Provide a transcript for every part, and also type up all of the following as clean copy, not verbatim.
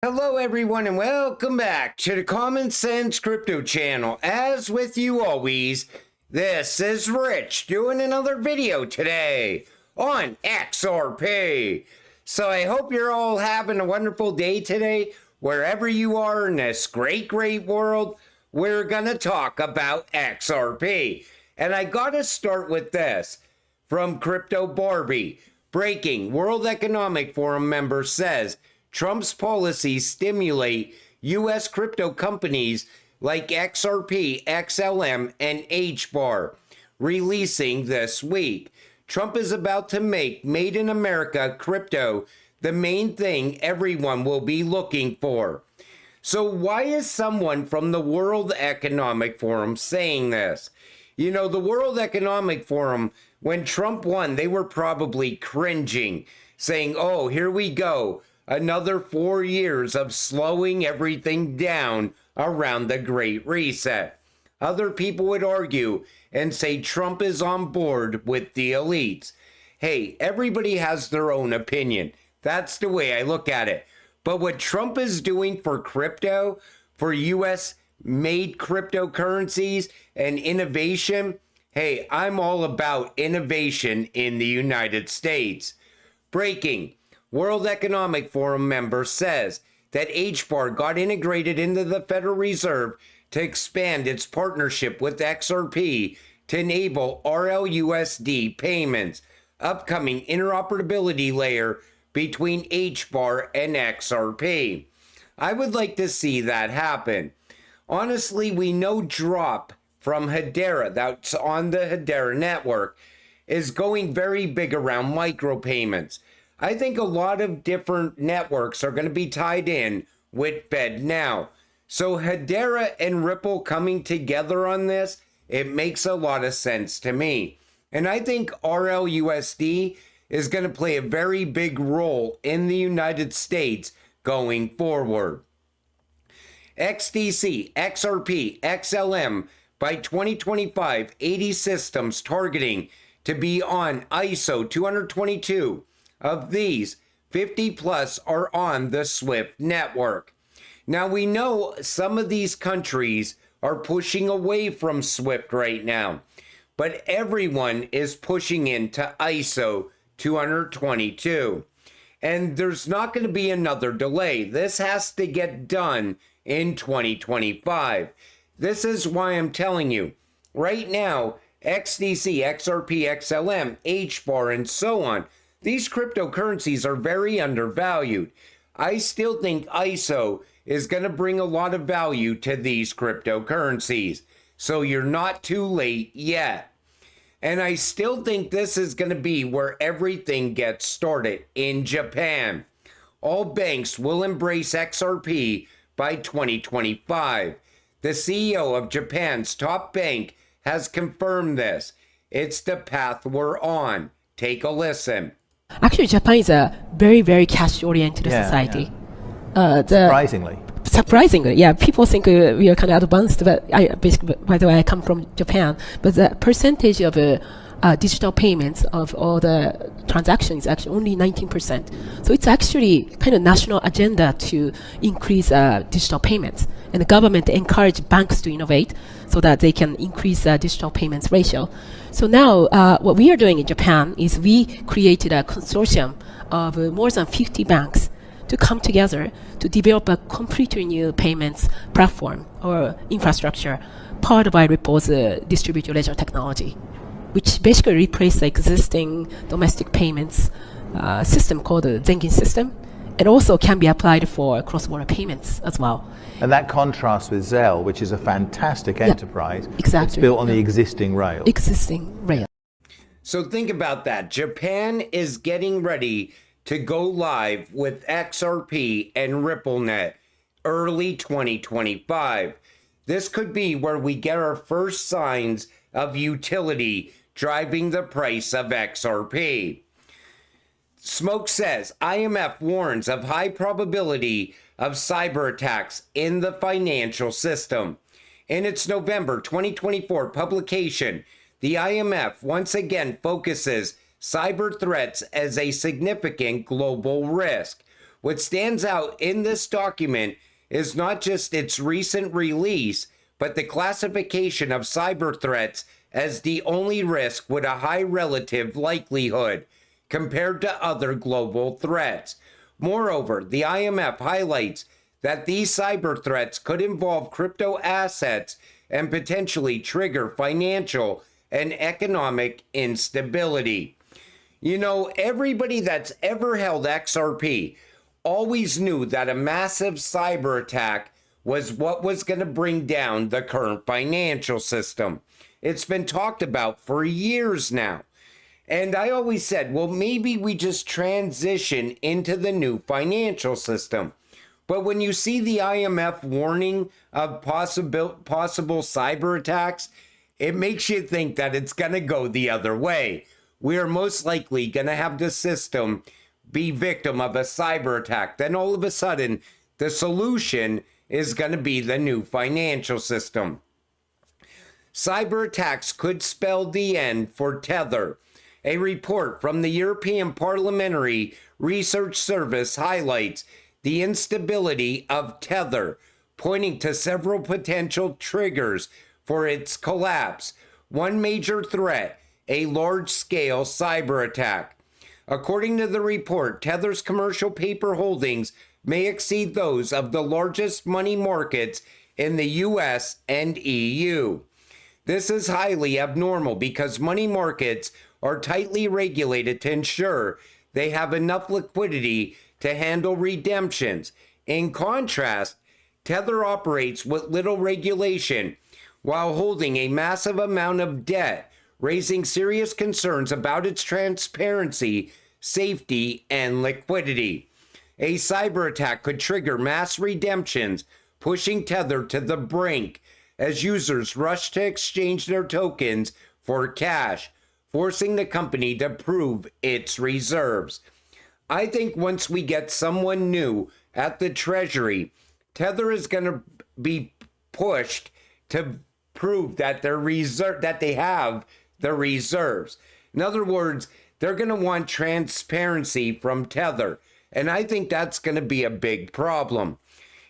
Hello everyone and welcome back to the Common Sense Crypto channel. As with you always, this is Rich doing another video today on XRP. So I hope you're all having a wonderful day today. Wherever you are in this great world, we're gonna talk about XRP. And I gotta start with this from Crypto Barbie. Breaking: World Economic Forum member says Trump's policies stimulate U.S. crypto companies like XRP, XLM, and HBAR, releasing this week. Trump is about to make Made in America crypto the main thing everyone will be looking for. So why is someone from the World Economic Forum saying this? You know, the World Economic Forum, when Trump won, they were probably cringing, saying, oh, here we go. Another 4 years of slowing everything down around the Great Reset. Other people would argue and say Trump is on board with the elites. Hey, everybody has their own opinion. That's the way I look at it. But what Trump is doing for crypto, for US made cryptocurrencies and innovation, hey, I'm all about innovation in the United States. Breaking: World Economic Forum member says that HBAR got integrated into the Federal Reserve to expand its partnership with XRP to enable RLUSD payments. Upcoming interoperability layer between HBAR and XRP. I would like to see that happen. Honestly, we know Drop from Hedera, that's on the Hedera network, is going very big around micropayments. I think a lot of different networks are going to be tied in with FedNow. So Hedera and Ripple coming together on this, it makes a lot of sense to me. And I think RLUSD is going to play a very big role in the United States going forward. XDC, XRP, XLM, by 2025, 80 systems targeting to be on ISO 222. Of these, 50 plus are on the SWIFT network. Now we know some of these countries are pushing away from SWIFT right now, but everyone is pushing into ISO 222. And there's not going to be another delay. This has to get done in 2025. This is why I'm telling you, right now, XDC, XRP, XLM, HBAR, and so on, these cryptocurrencies are very undervalued. I still think ISO is going to bring a lot of value to these cryptocurrencies. So you're not too late yet. And I still think this is going to be where everything gets started, in Japan. All banks will embrace XRP by 2025. The CEO of Japan's top bank has confirmed this. It's the path we're on. Take a listen. Actually, Japan is a very cash-oriented society. Surprisingly, yeah. People think we are kind of advanced, but by the way, I come from Japan. But the percentage of digital payments of all the transactions is actually only 19%. So it's actually kind of national agenda to increase digital payments. And the government encourage banks to innovate so that they can increase digital payments ratio. So now what we are doing in Japan is we created a consortium of more than 50 banks to come together to develop a completely new payments platform or infrastructure powered by Ripple's distributed ledger technology, which basically replaced the existing domestic payments system called the Zengin system, and also can be applied for cross-border payments as well. And that contrasts with Zelle, which is a fantastic enterprise. Exactly. It's built on the existing rail. So think about that. Japan is getting ready to go live with XRP and RippleNet early 2025. This could be where we get our first signs of utility driving the price of XRP. Smoke says IMF warns of high probability of cyber attacks in the financial system. In its November 2024 publication, the IMF once again focuses cyber threats as a significant global risk, What stands out in this document is not just its recent release, but the classification of cyber threats as the only risk with a high relative likelihood compared to other global threats. Moreover, the IMF highlights that these cyber threats could involve crypto assets and potentially trigger financial and economic instability. You know, everybody that's ever held XRP always knew that a massive cyber attack was what was going to bring down the current financial system. It's been talked about for years now. And I always said, well, maybe we just transition into the new financial system. But when you see the IMF warning of possible cyber attacks, it makes you think that it's going to go the other way. We are most likely going to have the system be victim of a cyber attack. Then all of a sudden, the solution is going to be the new financial system. Cyber attacks could spell the end for Tether. A report from the European Parliamentary Research Service highlights the instability of Tether, pointing to several potential triggers for its collapse. One major threat, a large-scale cyber attack. According to the report, Tether's commercial paper holdings may exceed those of the largest money markets in the US and EU. This is highly abnormal because money markets are tightly regulated to ensure they have enough liquidity to handle redemptions. In contrast, Tether operates with little regulation while holding a massive amount of debt, raising serious concerns about its transparency, safety, and liquidity. A cyber attack could trigger mass redemptions, pushing Tether to the brink as users rush to exchange their tokens for cash, forcing the company to prove its reserves. I think once we get someone new at the Treasury, Tether is going to be pushed to prove that they have the reserves. In other words, they're going to want transparency from Tether, and I think that's going to be a big problem.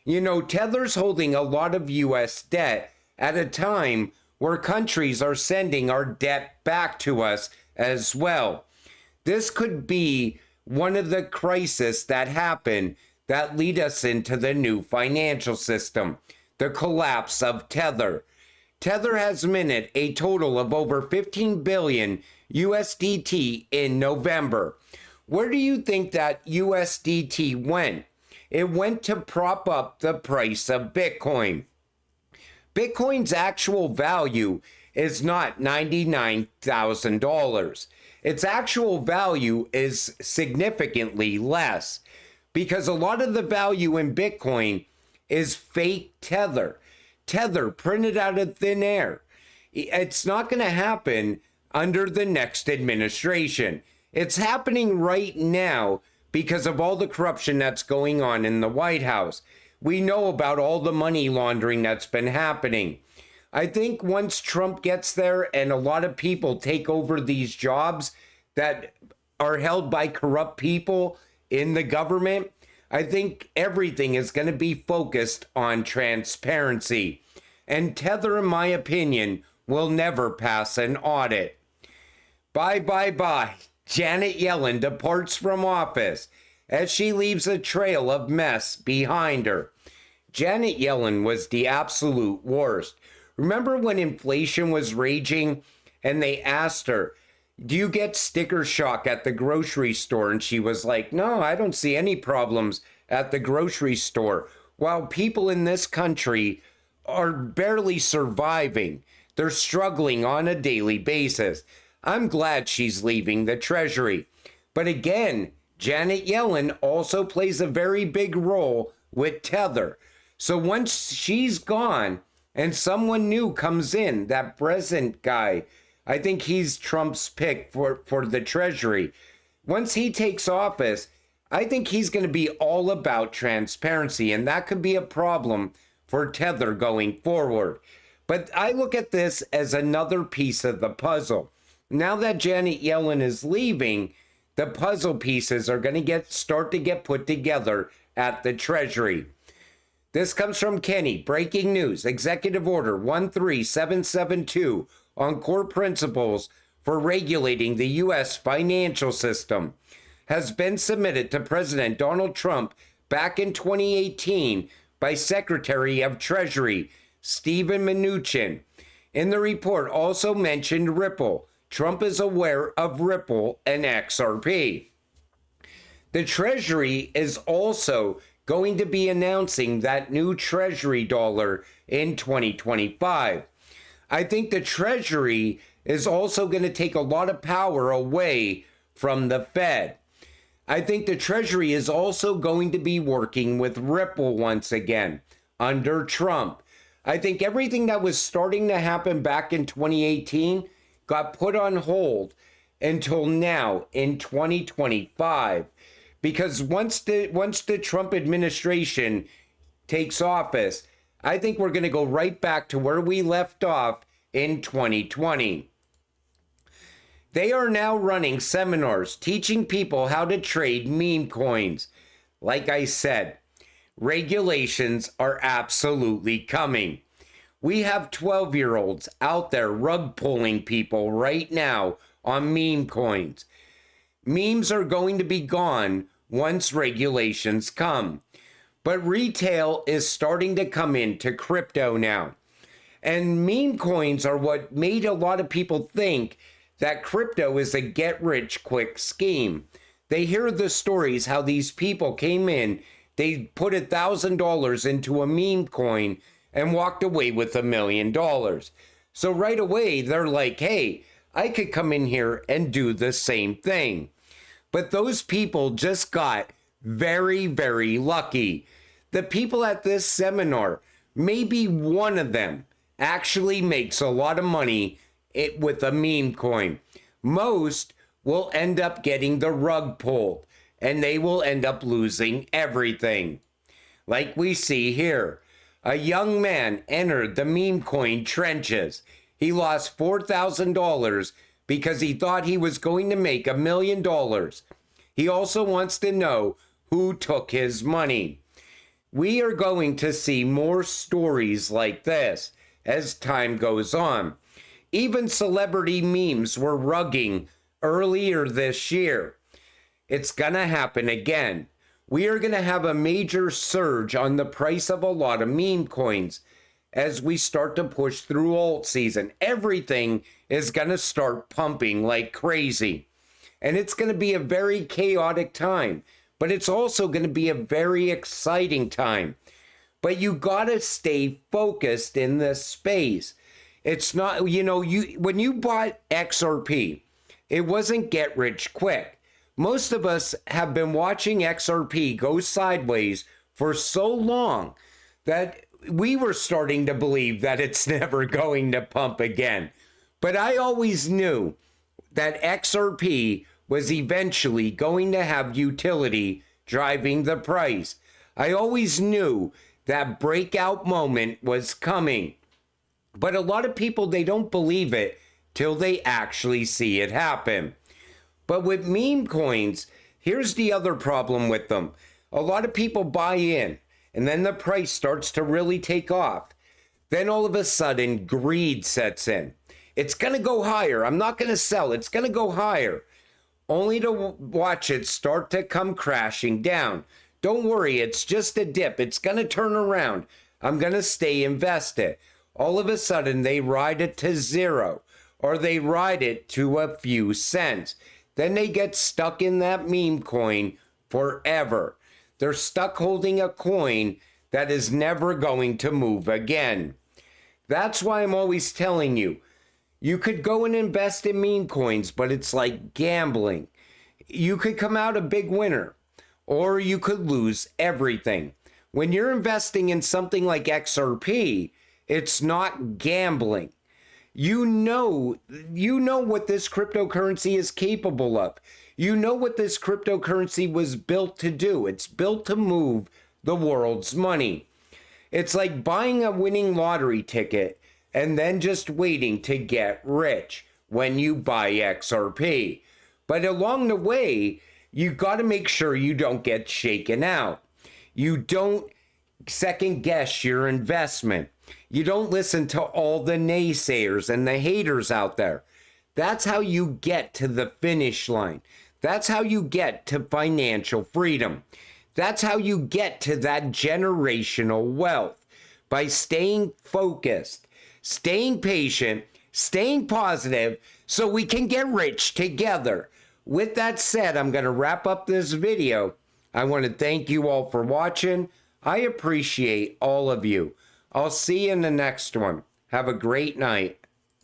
You know, Tether's holding a lot of US debt at a time where countries are sending our debt back to us as well. This could be one of the crises that happen that lead us into the new financial system, the collapse of Tether. Tether has minted a total of over 15 billion USDT in November. Where do you think that USDT went? It went to prop up the price of Bitcoin. Bitcoin's actual value is not $99,000. Its actual value is significantly less because a lot of the value in Bitcoin is fake Tether. Tether printed out of thin air. It's not going to happen under the next administration. It's happening right now because of all the corruption that's going on in the White House. We know about all the money laundering that's been happening. I think once Trump gets there and a lot of people take over these jobs that are held by corrupt people in the government, I think everything is going to be focused on transparency. And Tether, in my opinion, will never pass an audit. Bye. Janet Yellen departs from office as she leaves a trail of mess behind her. Janet Yellen was the absolute worst. Remember when inflation was raging and they asked her, do you get sticker shock at the grocery store? And she was like, no, I don't see any problems at the grocery store. While people in this country are barely surviving, they're struggling on a daily basis. I'm glad she's leaving the Treasury. But again, Janet Yellen also plays a very big role with Tether. So once she's gone and someone new comes in, that present guy, I think he's Trump's pick for the Treasury. Once he takes office, I think he's going to be all about transparency, and that could be a problem for Tether going forward. But I look at this as another piece of the puzzle. Now that Janet Yellen is leaving, The puzzle pieces are going to start to get put together at the Treasury. This comes from Kenny. Breaking news. Executive Order 13772 on core principles for regulating the U.S. financial system has been submitted to President Donald Trump back in 2018 by Secretary of Treasury Steven Mnuchin. In the report also mentioned Ripple. Trump is aware of Ripple and XRP. The Treasury is also going to be announcing that new Treasury dollar in 2025. I think the Treasury is also going to take a lot of power away from the Fed. I think the Treasury is also going to be working with Ripple once again under Trump. I think everything that was starting to happen back in 2018 got put on hold until now in 2025. Because once the Trump administration takes office, I think we're going to go right back to where we left off in 2020. They are now running seminars teaching people how to trade meme coins. Like I said, regulations are absolutely coming. We have 12-year-olds out there rug pulling people right now on meme coins. Memes are going to be gone once regulations come. But retail is starting to come into crypto now. And meme coins are what made a lot of people think that crypto is a get-rich-quick scheme. They hear the stories how these people came in, they put $1,000 into a meme coin and walked away with $1 million. So right away, they're like, hey, I could come in here and do the same thing. But those people just got very, very lucky. The people at this seminar, maybe one of them actually makes a lot of money with a meme coin. Most will end up getting the rug pulled, and they will end up losing everything. Like we see here, a young man entered the meme coin trenches. He lost $4,000 because he thought he was going to make $1 million. He also wants to know who took his money. We are going to see more stories like this as time goes on. Even celebrity memes were rugging earlier this year. It's gonna happen again. We are gonna have a major surge on the price of a lot of meme coins as we start to push through alt season. Everything is gonna start pumping like crazy. And it's gonna be a very chaotic time, but it's also gonna be a very exciting time. But you gotta stay focused in this space. It's not, when you bought XRP, it wasn't get rich quick. Most of us have been watching XRP go sideways for so long that we were starting to believe that it's never going to pump again. But I always knew that XRP was eventually going to have utility driving the price. I always knew that breakout moment was coming. But a lot of people, they don't believe it till they actually see it happen. But with meme coins, here's the other problem with them. A lot of people buy in, and then the price starts to really take off. Then all of a sudden, greed sets in. It's going to go higher. I'm not going to sell. It's going to go higher. Only to watch it start to come crashing down. Don't worry, it's just a dip. It's going to turn around. I'm going to stay invested. All of a sudden, they ride it to zero, or they ride it to a few cents. Then they get stuck in that meme coin forever. They're stuck holding a coin that is never going to move again. That's why I'm always telling you, you could go and invest in meme coins, but it's like gambling. You could come out a big winner, or you could lose everything. When you're investing in something like XRP, it's not gambling. You know what this cryptocurrency is capable of. You know what this cryptocurrency was built to do. It's built to move the world's money. It's like buying a winning lottery ticket and then just waiting to get rich when you buy XRP. But along the way, you got to make sure you don't get shaken out. You don't second guess your investment. You don't listen to all the naysayers and the haters out there. That's how you get to the finish line. That's how you get to financial freedom. That's how you get to that generational wealth, by staying focused, staying patient, staying positive, so we can get rich together. With that said, I'm going to wrap up this video. I want to thank you all for watching. I appreciate all of you. I'll see you in the next one. Have a great night.